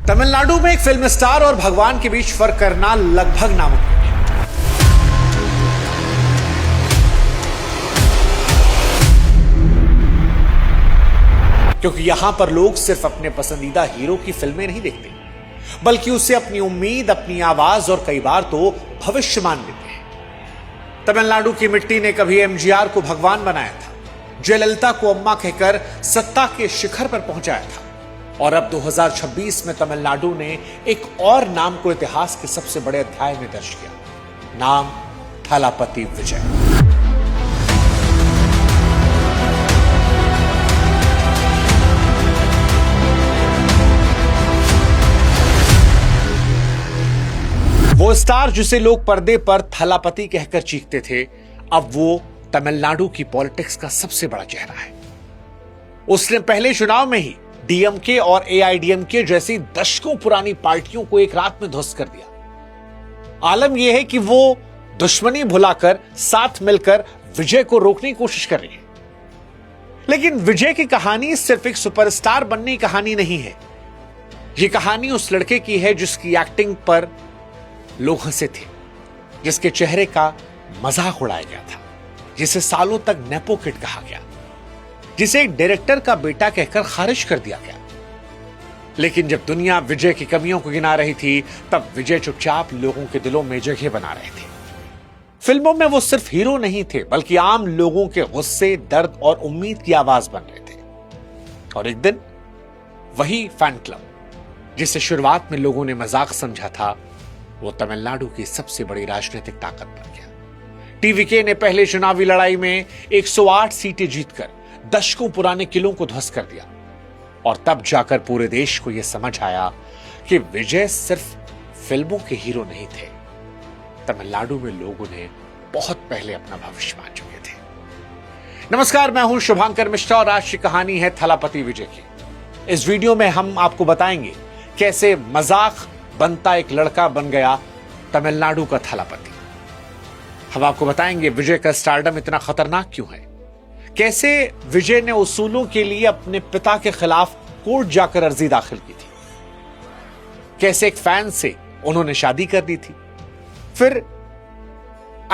तमिलनाडु में एक film star और भगवान के बीच फर्क करना लगभग नामुमकिन है। क्योंकि यहां पर लोग सिर्फ अपने पसंदीदा हीरो की फिल्में नहीं देखते, बल्कि उसे अपनी उम्मीद, अपनी आवाज और कई बार तो भविष्य मान लेते हैं। तमिलनाडु की मिट्टी ने कभी एमजीआर को भगवान बनाया था, जयललिता को अम्मा कहकर सत्ता के शिखर पर पहुंचाया था, और अब 2026 में तमिलनाडु ने एक और नाम को इतिहास के सबसे बड़े अध्याय में दर्ज किया। नाम थलापति विजय। वो स्टार जिसे लोग पर्दे पर थलापति कहकर चीखते थे, अब वो तमिलनाडु की पॉलिटिक्स का सबसे बड़ा चेहरा है। उसने पहले चुनाव में ही डीएमके और एआईडीएमके जैसी दशकों पुरानी पार्टियों को एक रात में ध्वस्त कर दिया। आलम यह है कि वो दुश्मनी भुलाकर साथ मिलकर विजय को रोकने की कोशिश कर रही है। लेकिन विजय की कहानी सिर्फ एक सुपरस्टार बनने की कहानी नहीं है। यह कहानी उस लड़के की है जिसकी एक्टिंग पर लोग हंसे थे, जिसके चेहरे का मजाक उड़ाया गया था, जिसे सालों तक नेपो किड कहा गया, जिसे एक डायरेक्टर का बेटा कहकर खारिज कर दिया गया। लेकिन जब दुनिया विजय की कमियों को गिना रही थी, तब विजय चुपचाप लोगों के दिलों में जगह बना रहे थे। फिल्मों में वो सिर्फ हीरो नहीं थे, बल्कि आम लोगों के गुस्से, दर्द और उम्मीद की आवाज बन रहे थे। और एक दिन वही फैन क्लब, जिसे शुरुआत में लोगों ने मजाक समझा था, वो तमिलनाडु की सबसे बड़ी राजनीतिक ताकत बन गया। टीवीके ने पहले चुनावी लड़ाई में 108 सीटें जीतकर दशकों पुराने किलों को ध्वस्त कर दिया, और तब जाकर पूरे देश को यह समझ आया कि विजय सिर्फ फिल्मों के हीरो नहीं थे। तमिलनाडु में लोग उन्हें बहुत पहले अपना भविष्य मान चुके थे। नमस्कार, मैं हूं शुभांकर मिश्रा और आज की कहानी है थलापति विजय की। इस वीडियो में हम आपको बताएंगे कैसे मजाक बनता एक लड़का बन गया तमिलनाडु का थलापति। हम आपको बताएंगे विजय का स्टारडम इतना खतरनाक क्यों है, कैसे विजय ने उसूलों के लिए अपने पिता के खिलाफ कोर्ट जाकर अर्जी दाखिल की थी, कैसे एक फैन से उन्होंने शादी कर दी थी, फिर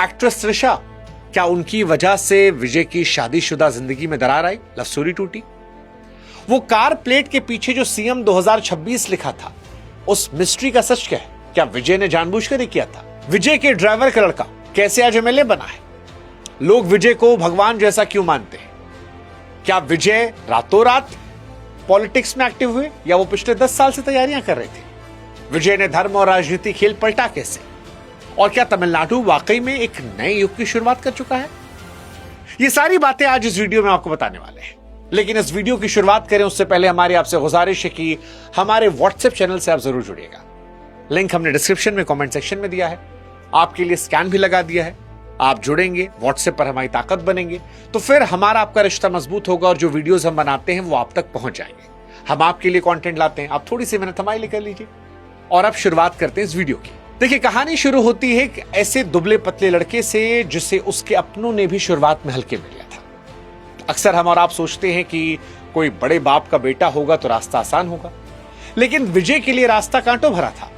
एक्ट्रेस त्रिशा, क्या उनकी वजह से विजय की शादीशुदा जिंदगी में दरार आई, लव स्टोरी टूटी, वो कार प्लेट के पीछे जो सीएम 2026 लिखा था, उस मिस्ट्री का सच क्या है, क्या विजय ने जानबूझकर ही किया था, विजय के ड्राइवर का लड़का कैसे आज एमएलए बना है, लोग विजय को भगवान जैसा क्यों मानते हैं, क्या विजय रातों रात पॉलिटिक्स में एक्टिव हुए या वो पिछले 10 साल से तैयारियां कर रहे थे, विजय ने धर्म और राजनीति खेल पलटा कैसे, और क्या तमिलनाडु वाकई में एक नए युग की शुरुआत कर चुका है। ये सारी बातें आज इस वीडियो में आपको बताने वाले हैं। लेकिन इस वीडियो की शुरुआत करें उससे पहले हमारी आपसे गुजारिश है कि हमारे व्हाट्सएप चैनल से आप जरूर जुड़िएगा। लिंक हमने डिस्क्रिप्शन में कमेंट सेक्शन में दिया है, आपके लिए स्कैन भी लगा दिया है। आप जुड़ेंगे, व्हाट्सएप पर हमारी ताकत बनेंगे, तो फिर हमारा आपका रिश्ता मजबूत होगा और जो वीडियोस हम बनाते हैं वो आप तक पहुंच जाएंगे। हम आपके लिए कंटेंट लाते हैं, आप थोड़ी सी मेहनत हमारे लिए कर लीजिए। और अब शुरुआत करते हैं इस वीडियो की। देखिए, कहानी शुरू होती है एक ऐसे दुबले पतले लड़के से जिसे उसके अपनों ने भी शुरुआत में हल्के में लिया था। अक्सर हम और आप सोचते हैं कि कोई बड़े बाप का बेटा होगा तो रास्ता आसान होगा, लेकिन विजय के लिए रास्ता कांटों भरा था।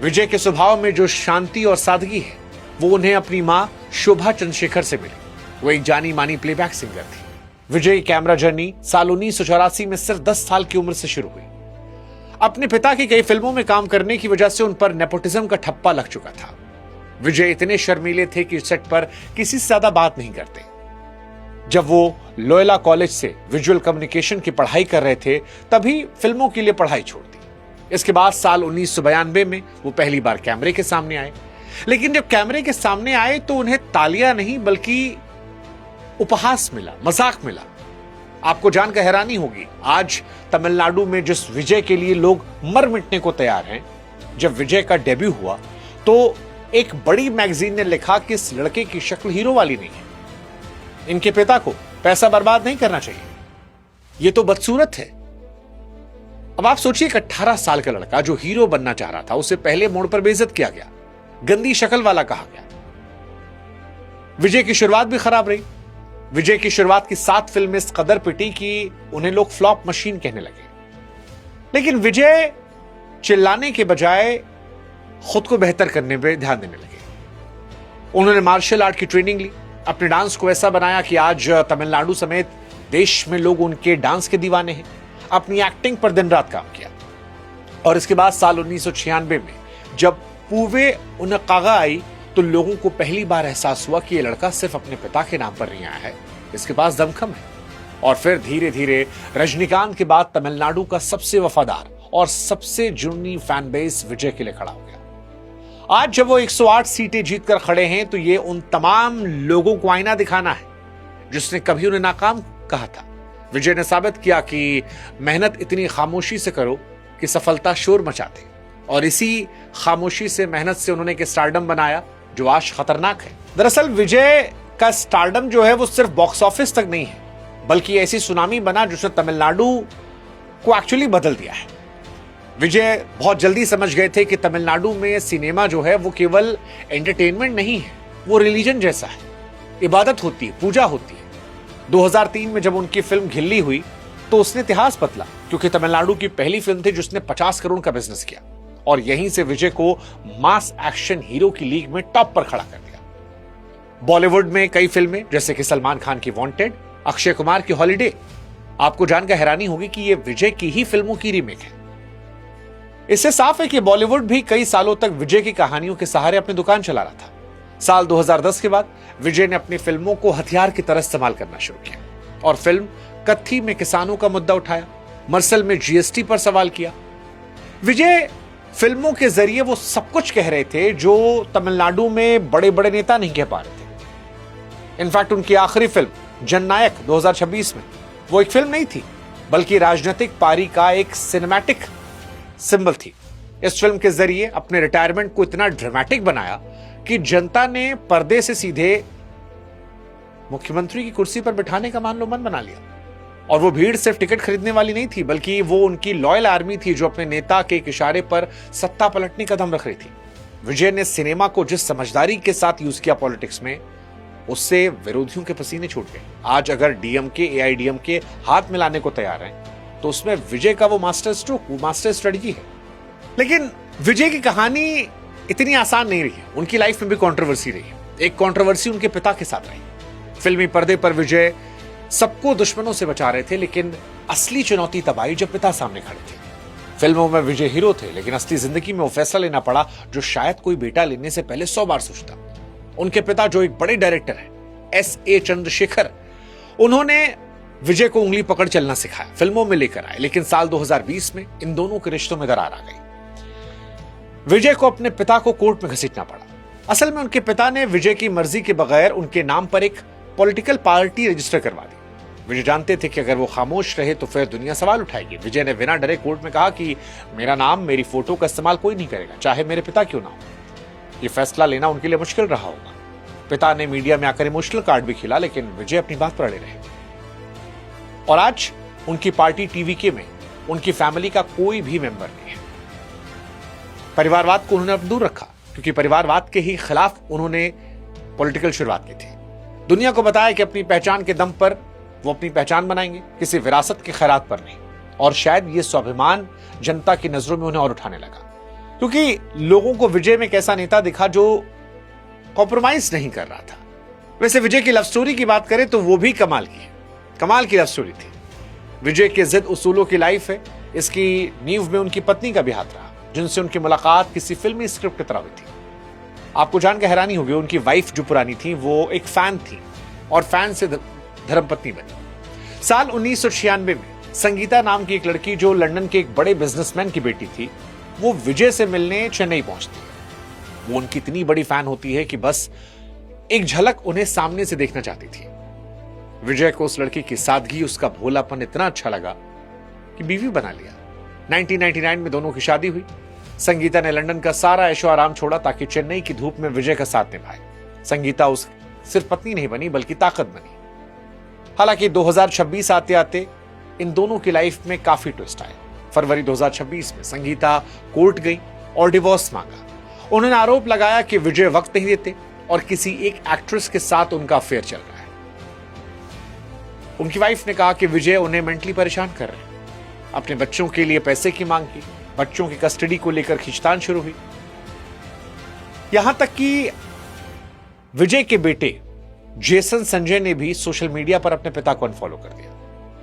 विजय के स्वभाव में जो शांति और सादगी है, वो उन्हें अपनी मां शोभा चंद्रशेखर से मिली। वो एक जानी मानी प्लेबैक सिंगर थी। विजय की कैमरा जर्नी साल 1984 में सिर्फ 10 साल की उम्र से शुरू हुई। अपने पिता की कई फिल्मों में काम करने की वजह से उन पर नेपोटिज्म का ठप्पा लग चुका था। विजय इतने शर्मीले थे कि सेट पर किसी से ज्यादा बात नहीं करते। जब वो लोयला कॉलेज से विजुअल कम्युनिकेशन की पढ़ाई कर रहे थे, तभी फिल्मों के लिए पढ़ाई छोड़ दी। इसके बाद साल 1992 में वो पहली बार कैमरे के सामने आए। लेकिन जब कैमरे के सामने आए तो उन्हें तालियां नहीं बल्कि उपहास मिला, मजाक मिला। आपको जानकर हैरानी होगी, आज तमिलनाडु में जिस विजय के लिए लोग मर मिटने को तैयार हैं, जब विजय का डेब्यू हुआ तो एक बड़ी मैगजीन ने लिखा कि इस लड़के की शक्ल हीरो वाली नहीं है, इनके पिता को पैसा बर्बाद नहीं करना चाहिए, ये तो बदसूरत है। अब आप सोचिए, 18 साल का लड़का जो हीरो बनना चाह रहा था, उसे पहले मोड़ पर बेइज्जत किया गया, गंदी शक्ल वाला कहा गया। विजय की शुरुआत भी खराब रही। विजय की शुरुआत की 7 फिल्में इस कदर पिटी कि उन्हें लोग फ्लॉप मशीन कहने लगे। लेकिन विजय चिल्लाने के बजाय खुद को बेहतर करने पे ध्यान देने लगे। उन्होंने मार्शल आर्ट की ट्रेनिंग ली, अपने डांस को ऐसा बनाया कि आज तमिलनाडु समेत देश में लोग उनके डांस के दीवाने हैं। अपनी एक्टिंग पर दिन रात काम किया और इसके बाद साल 1996 में जब पूवे उनकागा आई तो लोगों को पहली बार एहसास हुआ कि यह लड़का सिर्फ अपने पिता के नाम पर नहीं आया है, इसके पास दमखम है। और फिर धीरे धीरे रजनीकांत के बाद तमिलनाडु का सबसे वफादार और सबसे जुनूनी फैन बेस विजय के लिए खड़ा हो गया। आज जब वो 108 सीटें जीतकर खड़े हैं तो ये उन तमाम लोगों को आईना दिखाना है जिसने कभी उन्हें नाकाम कहा था। विजय ने साबित किया कि मेहनत इतनी खामोशी से करो कि सफलता शोर मचाते, और इसी खामोशी से मेहनत से उन्होंने एक स्टारडम बनाया जो आज खतरनाक है। दरअसल विजय का स्टारडम जो है वो सिर्फ बॉक्स ऑफिस तक नहीं है, बल्कि ऐसी सुनामी बना जिसने तमिलनाडु को एक्चुअली बदल दिया है। विजय बहुत जल्दी समझ गए थे कि तमिलनाडु में सिनेमा जो है वो केवल एंटरटेनमेंट नहीं है, वो रिलीजन जैसा है, इबादत होती है, पूजा होती है। 2003 में जब उनकी फिल्म घिल्ली हुई तो उसने इतिहास बदला, क्योंकि तमिलनाडु की पहली फिल्म थी जिसने 50 करोड़ का बिजनेस किया, और यहीं से विजय को मास एक्शन हीरो की लीग में टॉप पर खड़ा कर दिया। बॉलीवुड में कई फिल्में जैसे कि सलमान खान की वांटेड, अक्षय कुमार की हॉलिडे, आपको जानकर हैरानी होगी कि यह विजय की ही फिल्मों की रीमेक है। इससे साफ है कि बॉलीवुड भी कई सालों तक विजय की कहानियों के सहारे अपनी दुकान चला रहा था। साल 2010 के बाद विजय ने अपनी फिल्मों को हथियार की तरह इस्तेमाल करना शुरू किया और फिल्म कत्थी में किसानों का मुद्दा उठाया, मरसल में जीएसटी पर सवाल किया। विजय फिल्मों के जरिए वो सब कुछ कह रहे थे जो तमिलनाडु में बड़े बड़े नेता नहीं कह पा रहे थे। इनफैक्ट उनकी आखिरी फिल्म जननायक 2026 में वो एक फिल्म नहीं थी, बल्कि राजनीतिक पारी का एक सिनेमैटिक सिंबल थी। इस फिल्म के जरिए अपने रिटायरमेंट को इतना ड्रामेटिक बनाया कि जनता ने पर्दे से सीधे मुख्यमंत्री की कुर्सी पर बिठाने का मान लो मन बना लिया। और वो भीड़ सिर्फ टिकट खरीदने वाली नहीं थी, बल्कि वो उनकी लॉयल आर्मी थी जो अपने नेता के एक इशारे पर सत्ता पलटने का दम रख रही थी। विजय ने सिनेमा को जिस समझदारी के साथ यूज किया पॉलिटिक्स में, उससे विरोधियों के पसीने छूट गए। आज अगर डीएमके एआईडीएमके हाथ मिलाने को तैयार हैं तो उसमें विजय का वो मास्टर स्ट्रोक, वो मास्टर स्ट्रेटजी है। लेकिन विजय की कहानी इतनी आसान नहीं रही, उनकी लाइफ में भी कंट्रोवर्सी रही। एक कंट्रोवर्सी उनके पिता के साथ रही। फिल्मी पर्दे पर विजय सबको दुश्मनों से बचा रहे थे, लेकिन असली चुनौती तब आई जब पिता सामने खड़े थे। फिल्मों में विजय हीरो थे, लेकिन असली जिंदगी में वो फैसला लेना पड़ा जो शायद कोई बेटा लेने से पहले 100 बार सोचता। उनके पिता जो एक बड़े डायरेक्टर हैं, एस.ए. चंद्रशेखर, उन्होंने विजय को उंगली पकड़ चलना सिखाया, फिल्मों में लेकर आए। लेकिन साल 2020 में इन दोनों के रिश्तों में दरार आ गई। विजय को अपने पिता को कोर्ट में घसीटना पड़ा। असल में उनके पिता ने विजय की मर्जी के बगैर उनके नाम पर एक पॉलिटिकल पार्टी रजिस्टर करवा दी। विजय जानते थे कि अगर वो खामोश रहे तो फिर दुनिया सवाल उठाएगी। विजय ने बिना डरे कोर्ट में कहा कि मेरा नाम, मेरी फोटो का इस्तेमाल कोई नहीं करेगा, चाहे मेरे पिता क्यों ना हो। यह फैसला लेना उनके लिए मुश्किल रहा होगा। पिता ने मीडिया में आकर इमोशनल कार्ड भी खिला, लेकिन विजय अपनी बात पर अड़े रहे। और आज उनकी पार्टी टीवीके में उनकी फैमिली का कोई भी मेंबर नहीं है। परिवारवाद को उन्होंने दूर रखा, क्योंकि परिवारवाद के ही खिलाफ उन्होंने पॉलिटिकल शुरुआत की थी। दुनिया को बताया कि अपनी पहचान के दम पर वो अपनी पहचान बनाएंगे, किसी विरासत के खैरात पर नहीं। और शायद ये स्वाभिमान जनता की नजरों में उन्हें और उठाने लगा, क्योंकि लोगों को विजय में एक ऐसा नेता दिखा जो कॉम्प्रोमाइज नहीं कर रहा था। वैसे विजय की लव स्टोरी की बात करें तो वो भी कमाल की लव स्टोरी थी। विजय के जिद उसूलों की लाइफ है। इसकी नींव में उनकी पत्नी का भी हाथ रहा, जिनसे उनकी मुलाकात किसी फिल्मी स्क्रिप्ट की तरह हुई थी। आपको जानकर हैरानी होगी, उनकी वाइफ जो पुरानी थी वो एक फैन थी और फैन से धर्मपत्नी बनी। साल 1996 में संगीता नाम की एक लड़की जो लंदन के एक बड़े बिजनेसमैन की बेटी थी, वो विजय से मिलने चेन्नई पहुंचती है। वो उनकी इतनी बड़ी फैन होती है कि बस एक झलक उन्हें सामने से देखना चाहती थी। विजय को उस लड़की की सादगी, उसका भोलापन इतना अच्छा लगा कि बीवी बना लिया। 1999 में दोनों की शादी हुई। संगीता ने लंदन का सारा ऐशो आराम छोड़ा ताकि चेन्नई की धूप में विजय का साथ निभाए। संगीता उस सिर्फ पत्नी नहीं बनी, बल्कि ताकत बनी। हालांकि 2026 आते आते इन दोनों की लाइफ में काफी ट्विस्ट आए। फरवरी 2026 में संगीता कोर्ट गई और डिवोर्स मांगा। उन्होंने आरोप लगाया कि विजय वक्त नहीं देते और किसी एक एक्ट्रेस के साथ उनका अफेयर चल रहा है। उनकी वाइफ ने कहा कि विजय उन्हें मेंटली परेशान कर रहे हैं। अपने बच्चों के लिए पैसे की मांग की बच्चों की कस्टडी को लेकर खींचतान शुरू हुई। यहां तक कि विजय के बेटे जेसन संजय ने भी सोशल मीडिया पर अपने पिता को अनफॉलो कर दिया,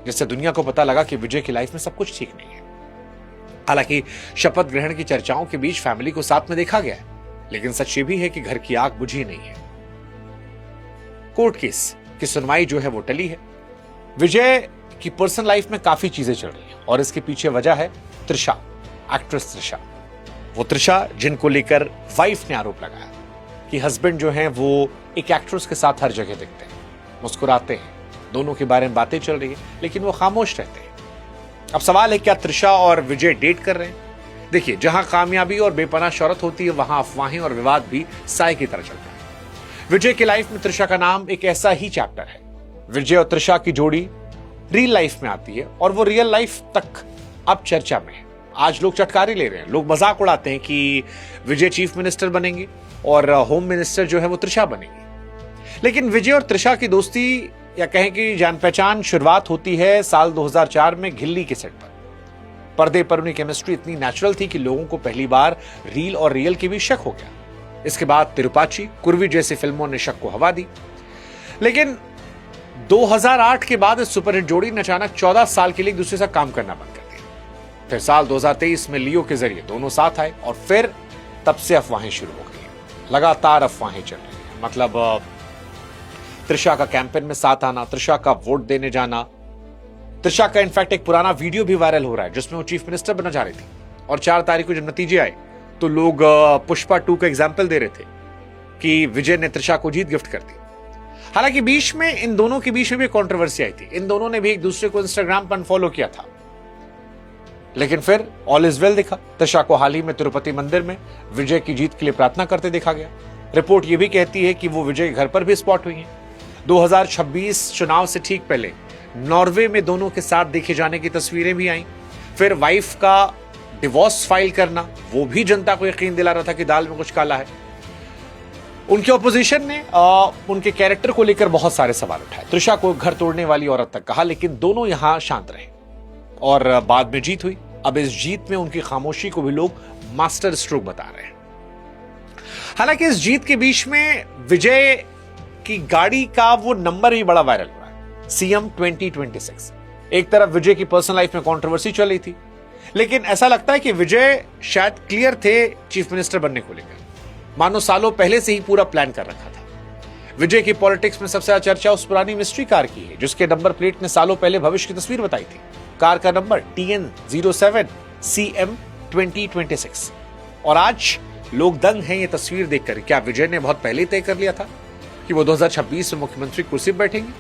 जिससे दुनिया को पता लगा कि विजय की लाइफ में सब कुछ ठीक नहीं है। हालांकि शपथ ग्रहण की चर्चाओं के बीच फैमिली को साथ में देखा गया है, लेकिन सच ये भी है कि घर की आग बुझी नहीं है। कोर्ट केस की सुनवाई जो है वो टली है। विजय की पर्सनल लाइफ में काफी चीजें चल रही हैं और इसके पीछे वजह है त्रिशा, एक्ट्रेस त्रिशा। वो त्रिशा जिनको लेकर वाइफ ने आरोप लगाया कि हस्बैंड जो हैं वो एक एक्ट्रेस के साथ हर जगह दिखते हैं, मुस्कुराते हैं, दोनों के बारे में बातें चल रही है, लेकिन वो खामोश रहते हैं। अब सवाल है, क्या त्रिशा और विजय डेट कर रहे हैं? देखिए, जहां कामयाबी और बेपनाह शौहरत होती है वहां अफवाहें और विवाद भी साए की तरह चलते हैं। विजय की लाइफ में त्रिशा का नाम एक ऐसा ही चैप्टर है। विजय और त्रिशा की जोड़ी रियल लाइफ में आती है और वो रियल लाइफ तक अब चर्चा में है। आज लोग चटकारे ले रहे हैं, लोग मजाक उड़ाते हैं कि विजय चीफ मिनिस्टर बनेंगे और होम मिनिस्टर जो है वो त्रिशा बनेगी। लेकिन विजय और त्रिशा की दोस्ती या कहें कि जान पहचान शुरुआत होती है साल 2004 में घिल्ली के सेट पर। पर्दे पर उनकी केमिस्ट्री इतनी नेचुरल थी कि लोगों को पहली बार रील और रियल के भी शक हो गया। इसके बाद तिरुपाची, कुर्वी जैसी फिल्मों ने शक को हवा दी। लेकिन 2008 के बाद इस सुपरहिट जोड़ी ने अचानक 14 साल के लिए एक दूसरे से काम करना बंद कर दिया। फिर साल 2023 में लियो के जरिए दोनों साथ आए और फिर तब से अफवाहें शुरू हो गई। लगातार अफवाहें चल रही हैं। मतलब त्रिशा का कैंपेन में साथ आना, त्रिशा का वोट देने जाना। त्रिशा का इनफैक्ट एक पुराना वीडियो भी वायरल हो रहा है जिसमें वो चीफ मिनिस्टर बनना चाह रही थी और 4 तारीख को जब नतीजे आए तो लोग पुष्पा 2 का एग्जाम्पल दे रहे थे कि विजय ने त्रिशा को जीत गिफ्ट कर दी। हालांकि बीच में इन दोनों के बीच में भी कंट्रोवर्सी आई थी। इन दोनों ने भी एक दूसरे को इंस्टाग्राम पर अनफॉलो किया था, लेकिन फिर ऑल इज वेल दिखा। त्रिशा को हाल ही में तिरुपति मंदिर में विजय की जीत के लिए प्रार्थना करते देखा गया। रिपोर्ट यह भी कहती है कि वो विजय के घर पर भी स्पॉट हुई हैं। 2026 चुनाव से ठीक पहले नॉर्वे में दोनों के साथ देखे जाने की तस्वीरें भी आई। फिर वाइफ का डिवोर्स फाइल करना, वो भी जनता को यकीन दिला रहा था कि दाल में कुछ काला है। उनके ऑपोजिशन ने उनके कैरेक्टर को लेकर बहुत सारे सवाल उठाए। त्रिशा को घर तोड़ने वाली औरत तक कहा, लेकिन दोनों यहां शांत रहे और बाद में जीत हुई। अब इस जीत में उनकी खामोशी को भी लोग मास्टर स्ट्रोक बता रहे हैं। हालांकि इस जीत के बीच में विजय की गाड़ी का वो नंबर भी बड़ा वायरल हुआ है, सीएम 2026। एक तरफ विजय की पर्सनल लाइफ में कंट्रोवर्सी चल रही थी, लेकिन ऐसा लगता है कि विजय शायद क्लियर थे चीफ मिनिस्टर बनने को लेकर। मानो सालों पहले से ही पूरा प्लान कर रखा था। विजय की पॉलिटिक्स में सबसे ज्यादा चर्चा उस पुरानी मिस्ट्री कार की है जिसके नंबर प्लेट ने सालों पहले भविष्य की तस्वीर बताई थी। कार का नंबर TN07 CM 2026। और आज लोग दंग हैं ये तस्वीर देखकर। क्या विजय ने बहुत पहले तय कर लिया था कि वो 2026 में मुख्यमंत्री कुर्सी पर बैठेंगे?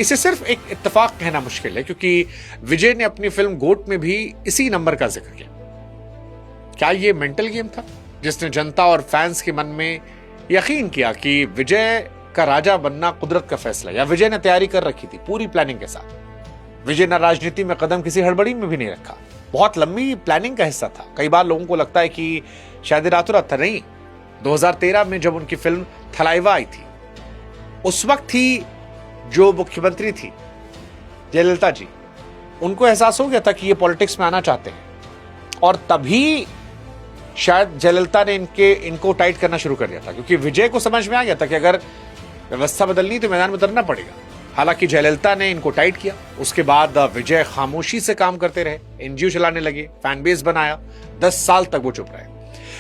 इसे सिर्फ एक इत्तेफाक कहना मुश्किल है, क्योंकि विजय ने अपनी फिल्म गोट में भी इसी नंबर का जिक्र किया। क्या ये मेंटल गेम था जिसने जनता और फैंस के मन में यकीन किया कि विजय का राजा बनना कुदरत का फैसला, या विजय ने तैयारी कर रखी थी पूरी प्लानिंग के साथ? विजय ने राजनीति में कदम किसी हड़बड़ी में भी नहीं रखा, बहुत लंबी प्लानिंग का हिस्सा था। कई बार लोगों को लगता है कि शायद रातों रात था। नहीं, 2013 में जब उनकी फिल्म थलाइवा आई थी, उस वक्त ही जो मुख्यमंत्री थी जयललिता जी, उनको एहसास हो गया था कि ये पॉलिटिक्स में आना चाहते हैं, और तभी शायद जयललिता ने इनको टाइट करना शुरू कर दिया था, क्योंकि विजय को समझ में आ गया था कि अगर व्यवस्था बदलनी तो मैदान में उतरना पड़ेगा। हालांकि जयललिता ने इनको टाइट किया। उसके बाद विजय खामोशी से काम करते रहे, एनजीओ चलाने लगे, फैन बेस बनाया। 10 साल तक वो चुप रहे।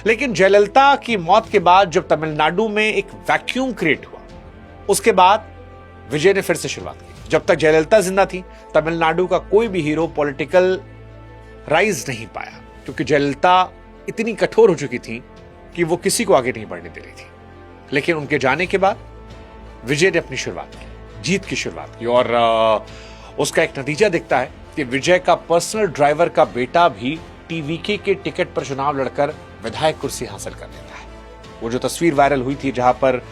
लेकिन जयललिता की मौत के बाद जब तमिलनाडु में एक वैक्यूम क्रिएट हुआ, उसके बाद विजय ने फिर से शुरुआत की। जब तक जयललिता जिंदा थी, तमिलनाडु का कोई भी हीरो पॉलिटिकल राइज नहीं पाया, क्योंकि जयललिता इतनी कठोर हो चुकी थी कि वो किसी को आगे नहीं बढ़ने दे रही थी। लेकिन उनके जाने के बाद विजय ने अपनी शुरुआत की, जीत की शुरुआत की, और उसका एक नतीजा दिखता है कि विजय का पर्सनल ड्राइवर का बेटा भी टीवीके के टिकट पर चुनाव लड़कर विधायक कुर्सी हासिल कर लेता है। वो जो तस्वीर वायरल हुई थी जहां पर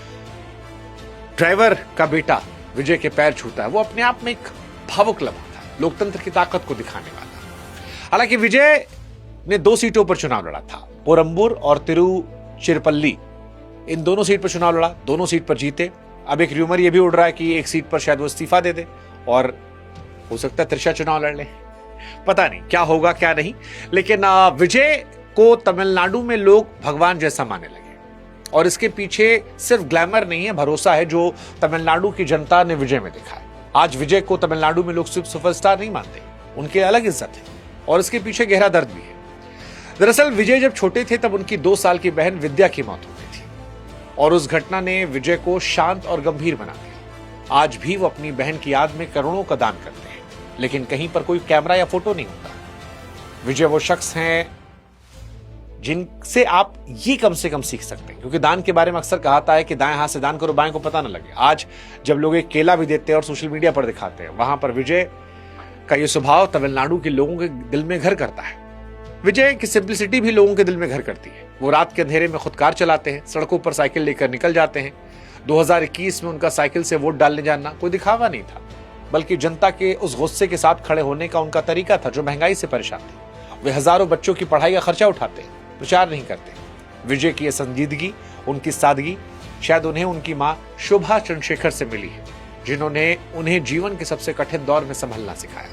ड्राइवर का बेटा विजय के पैर छूता है, वो अपने आप में एक भावुक लम्हा था, लोकतंत्र की ताकत को दिखाने वाला। हालांकि विजय ने 2 सीटों पर चुनाव लड़ा था, पोरंबूर और तिरुचिरापल्ली। इन दोनों सीट पर चुनाव लड़ा, दोनों सीट पर जीते। अब एक र्यूमर यह भी उड़ रहा है कि एक सीट पर शायद वो इस्तीफा दे दे और हो सकता है त्रिशा चुनाव लड़ ले। पता नहीं क्या होगा क्या नहीं, लेकिन विजय को तमिलनाडु में लोग भगवान जैसा मानने लगे। और इसके पीछे सिर्फ ग्लैमर नहीं है, भरोसा है जो तमिलनाडु की जनता ने विजय में देखा है। आज विजय को तमिलनाडु में लोग सिर्फ सुपरस्टार नहीं मानते, उनकी अलग इज्जत है और इसके पीछे गहरा दर्द भी है। दरअसल विजय जब छोटे थे तब उनकी 2 साल की बहन विद्या की मौत हो गई थी और उस घटना ने विजय को शांत और गंभीर बना दिया। आज भी वो अपनी बहन की याद में करोड़ों का दान करते हैं, लेकिन कहीं पर कोई कैमरा या फोटो नहीं होता। विजय वो शख्स हैं जिनसे आप ये कम से कम सीख सकते हैं, क्योंकि दान के बारे में अक्सर कहा है कि दाएं हाथ से दान करो, बाएं को पता न लगे। आज जब लोग एक केला भी देते हैं और सोशल मीडिया पर दिखाते हैं, वहां पर विजय का ये स्वभाव तमिलनाडु के लोगों के दिल में घर करता है। विजय की सिंप्लिसिटी भी लोगों के दिल में घर करती है। वो रात के अंधेरे में खुद कार चलाते हैं, सड़कों पर साइकिल लेकर निकल जाते हैं। 2021 में उनका साइकिल से वोट डालने जाना कोई दिखावा नहीं था, बल्कि जनता के उस गुस्से के साथ खड़े होने का उनका तरीका था जो महंगाई से परेशान थे। वे हजारों बच्चों की पढ़ाई का खर्चा उठाते हैं, प्रचार नहीं करते। विजय की यह संजीदगी, उनकी सादगी शायद उन्हें उनकी मां शोभा चंद्रशेखर से मिली है, जिन्होंने उन्हें जीवन के सबसे कठिन दौर में संभलना सिखाया।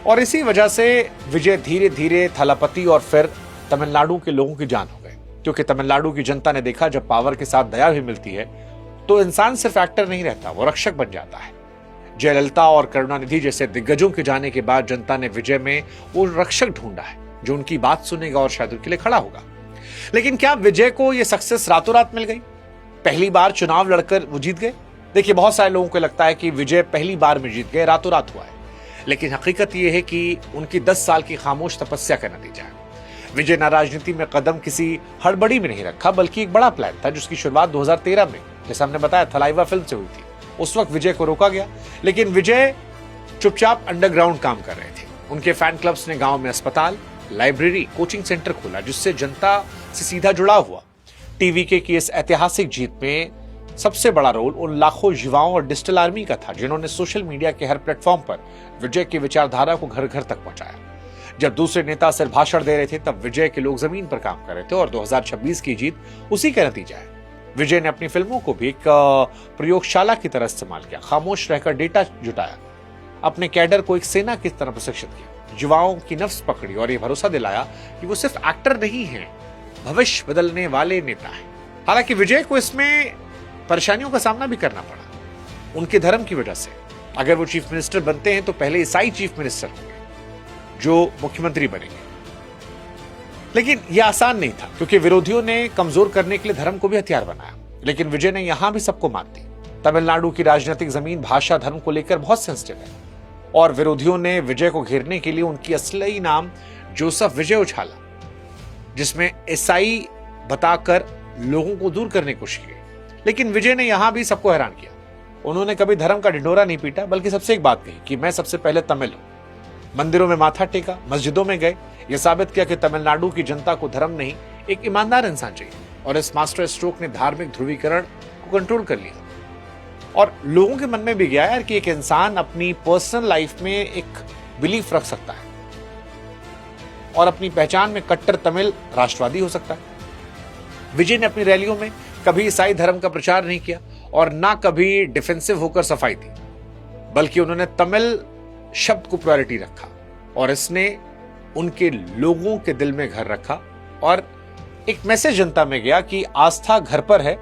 और इसी वजह से विजय धीरे धीरे थलापति और फिर तमिलनाडु के लोगों की जान हो गए, क्योंकि तमिलनाडु की जनता ने देखा जब पावर के साथ दया भी मिलती है तो इंसान सिर्फ एक्टर नहीं रहता, वो रक्षक बन जाता है। जयललिता और करुणानिधि जैसे दिग्गजों के जाने के बाद जनता ने विजय में वो रक्षक ढूंढा है जो उनकी बात सुनेगा और शायद उनके लिए खड़ा होगा। लेकिन क्या विजय को यह सक्सेस रातों रात मिल गई? पहली बार चुनाव लड़कर वो जीत गए? देखिए, बहुत सारे लोगों को लगता है कि विजय पहली बार में जीत गए, रातों रात हुआ है, लेकिन हकीकत यह है कि उनकी 10 साल की खामोश तपस्या का नतीजा है। विजय ने राजनीति में कदम किसी हड़बड़ी में नहीं रखा, बल्कि एक बड़ा प्लान था जिसकी शुरुआत 2013 में, जैसे हमने बताया, थलाइवा फिल्म से हुई थी। उस वक्त विजय को रोका गया, लेकिन विजय चुपचाप अंडरग्राउंड काम कर रहे थे। उनके फैन क्लब्स ने गांव में अस्पताल, लाइब्रेरी, कोचिंग सेंटर खोला, जिससे जनता से सीधा जुड़ाव हुआ। टीवी की इस ऐतिहासिक जीत में सबसे बड़ा रोल उन लाखों युवाओं और डिजिटल आर्मी का था जिन्होंने सोशल मीडिया के हर प्लेटफॉर्म पर विजय की विचारधारा को घर घर तक पहुंचाया। जब दूसरे नेता सिर्फ भाषण दे रहे थे, तब विजय के लोग जमीन पर काम कर रहे थे, और 2026 की जीत उसी का नतीजा है। विजय ने अपनी फिल्मों को भी एक प्रयोगशाला की तरह इस्तेमाल किया, खामोश रहकर डेटा जुटाया, अपने कैडर को एक सेना की तरह प्रशिक्षित किया, युवाओं की नफ्स पकड़ी और ये भरोसा दिलाया कि वो सिर्फ एक्टर नहीं है, भविष्य बदलने वाले नेता है। हालांकि विजय को इसमें परेशानियों का सामना भी करना पड़ा, उनके धर्म की वजह से। अगर वो चीफ मिनिस्टर बनते हैं तो पहले ईसाई चीफ मिनिस्टर होंगे जो मुख्यमंत्री बनेंगे, लेकिन यह आसान नहीं था, क्योंकि विरोधियों ने कमजोर करने के लिए धर्म को भी हथियार बनाया। लेकिन विजय ने यहां भी सबको मात दी। तमिलनाडु की राजनीतिक जमीन भाषा, धर्म को लेकर बहुत सेंसिटिव है, और विरोधियों ने विजय को घेरने के लिए उनकी असली नाम जोसेफ विजय उछाला, जिसमें ईसाई बताकर लोगों को दूर करने की कोशिश की। लेकिन विजय ने यहां भी सबको हैरान किया। उन्होंने कभी धर्म का ढिंढोरा नहीं पीटा, बल्कि सबसे एक बात कही कि मैं सबसे पहले तमिल हूं। मंदिरों में माथा टेका, मस्जिदों में गए, यह साबित किया कि तमिलनाडु की जनता को धर्म नहीं, एक ईमानदार इंसान चाहिए। और इस मास्टर स्ट्रोक ने धार्मिक ध्रुवीकरण को कंट्रोल कर लिया, और लोगों के मन में भी गया यार कि एक इंसान अपनी पर्सनल लाइफ में एक बिलीफ रख सकता है और अपनी पहचान में कट्टर तमिल राष्ट्रवादी हो सकता है। विजय ने अपनी रैलियों में कभी ईसाई धर्म का प्रचार नहीं किया और ना कभी डिफेंसिव होकर सफाई दी, बल्कि उन्होंने तमिल शब्द को प्रायोरिटी रखा, और इसने उनके लोगों के दिल में घर रखा और एक मैसेज जनता में गया कि आस्था घर पर है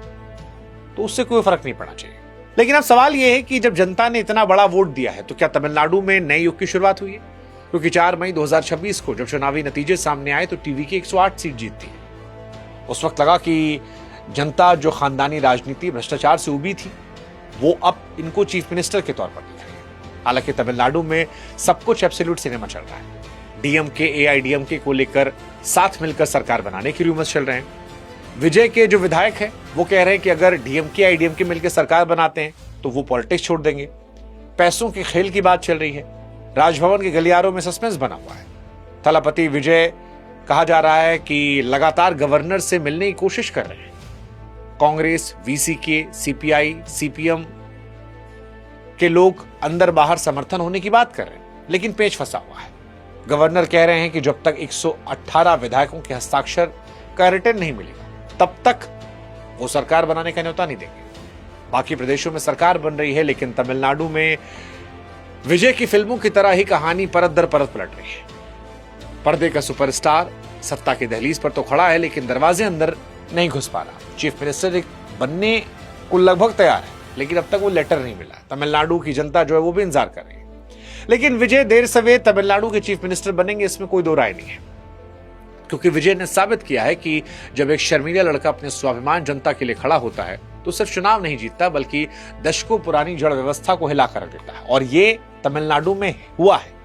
तो उससे कोई फर्क नहीं पड़ना चाहिए। लेकिन अब सवाल यह है कि जब जनता ने इतना बड़ा वोट दिया है तो क्या तमिलनाडु में नए युग की शुरुआत हुई है? क्योंकि 4 मई 2026 को जब चुनावी नतीजे सामने आए तो टीवी की 108 सीट जीतती है। उस वक्त लगा कि जनता जो खानदानी राजनीति, भ्रष्टाचार से उबी थी, वो अब इनको चीफ मिनिस्टर के तौर पर दिख रही है। हालांकि तमिलनाडु में सब कुछ एब्सोल्यूट सिनेमा चल रहा है। डीएमके, एआईडीएमके को लेकर साथ मिलकर सरकार बनाने की रूमर्स चल रहे हैं। विजय के जो विधायक हैं वो कह रहे हैं कि अगर डीएमके आईडीएमके मिलकर सरकार बनाते हैं तो वो पॉलिटिक्स छोड़ देंगे। पैसों के खेल की बात चल रही है। राजभवन के गलियारों में सस्पेंस बना हुआ है। थलापति विजय कहा जा रहा है कि लगातार गवर्नर से मिलने की कोशिश कर रहे हैं। कांग्रेस, वीसीके, सीपीआई, सीपीएम के लोग अंदर बाहर समर्थन होने की बात कर रहे हैं, लेकिन पेच फंसा हुआ है। गवर्नर कह रहे हैं कि जब तक 118 विधायकों के हस्ताक्षर का रिटर्न नहीं मिलेगा तब तक वो सरकार बनाने का न्योता नहीं देंगे। बाकी प्रदेशों में सरकार बन रही है, लेकिन तमिलनाडु में विजय की फिल्मों की तरह ही कहानी परत दर परत पलट रही है। पर्दे का सुपरस्टार सत्ता की दहलीज पर तो खड़ा है, लेकिन दरवाजे अंदर नहीं घुस पा रहा। चीफ मिनिस्टर बनने को लगभग तैयार है, लेकिन अब तक वो लेटर नहीं मिला। तमिलनाडु की जनता जो है वो भी इंतजार कर रही है। लेकिन विजय देर सवेर तमिलनाडु के चीफ मिनिस्टर बनेंगे, इसमें कोई दो राय नहीं है, क्योंकि विजय ने साबित किया है कि जब एक शर्मीला लड़का अपने स्वाभिमान जनता के लिए खड़ा होता है तो सिर्फ चुनाव नहीं जीतता, बल्कि दशकों पुरानी जड़ व्यवस्था को हिलाकर रख देता है। और ये तमिलनाडु में हुआ है।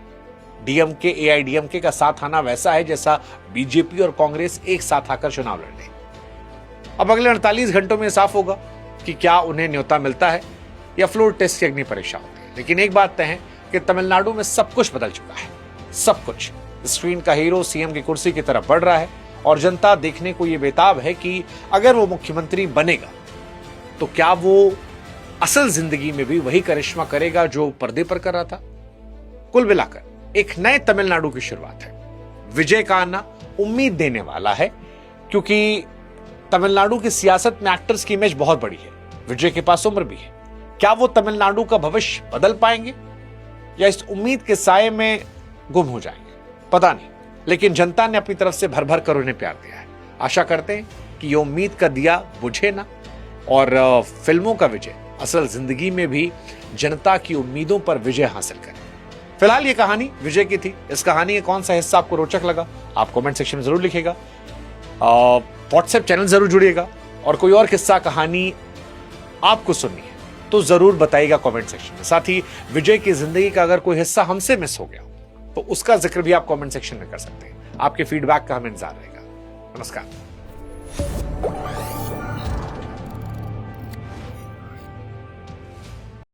डीएमके एआईडीएमके का साथ आना वैसा है जैसा बीजेपी और कांग्रेस एक साथ आकर चुनाव लड़ लें। अब अगले 48 घंटों में साफ होगा कि क्या उन्हें न्योता मिलता है या फ्लोर टेस्ट की अग्नि परीक्षा होती है। लेकिन एक बात तय है कि तमिलनाडु में सब कुछ बदल चुका है, सब कुछ। स्क्रीन का हीरो सीएम की कुर्सी की तरफ बढ़ रहा है और जनता देखने को यह बेताब है कि अगर वो मुख्यमंत्री बनेगा तो क्या वो असल जिंदगी में भी वही करिश्मा करेगा जो पर्दे पर कर रहा था। कुल मिलाकर एक नए तमिलनाडु की शुरुआत है। विजय का आना उम्मीद देने वाला है, क्योंकि तमिलनाडु की सियासत में एक्टर्स की इमेज बहुत बड़ी है। विजय के पास उम्र भी है। क्या वो तमिलनाडु का भविष्य बदल पाएंगे या इस उम्मीद के साये में गुम हो जाएंगे, पता नहीं। लेकिन जनता ने अपनी तरफ से भर भर कर उन्हें प्यार दिया है। आशा करते हैं कि ये उम्मीद का दिया बुझे ना और फिल्मों का विजय असल जिंदगी में भी जनता की उम्मीदों पर विजय हासिल करे। फिलहाल ये कहानी विजय की थी। इस कहानी का कौन सा हिस्सा आपको रोचक लगा, आप कमेंट सेक्शन में जरूर लिखिएगा। व्हाट्सएप चैनल जरूर जुड़िएगा, और कोई और किस्सा कहानी आपको सुननी है तो जरूर बताइएगा कमेंट सेक्शन में। साथ ही विजय की जिंदगी का अगर कोई हिस्सा हमसे मिस हो गया तो उसका जिक्र भी आप कमेंट सेक्शन में कर सकते हैं। आपके फीडबैक का हमें इंतजार रहेगा। नमस्कार।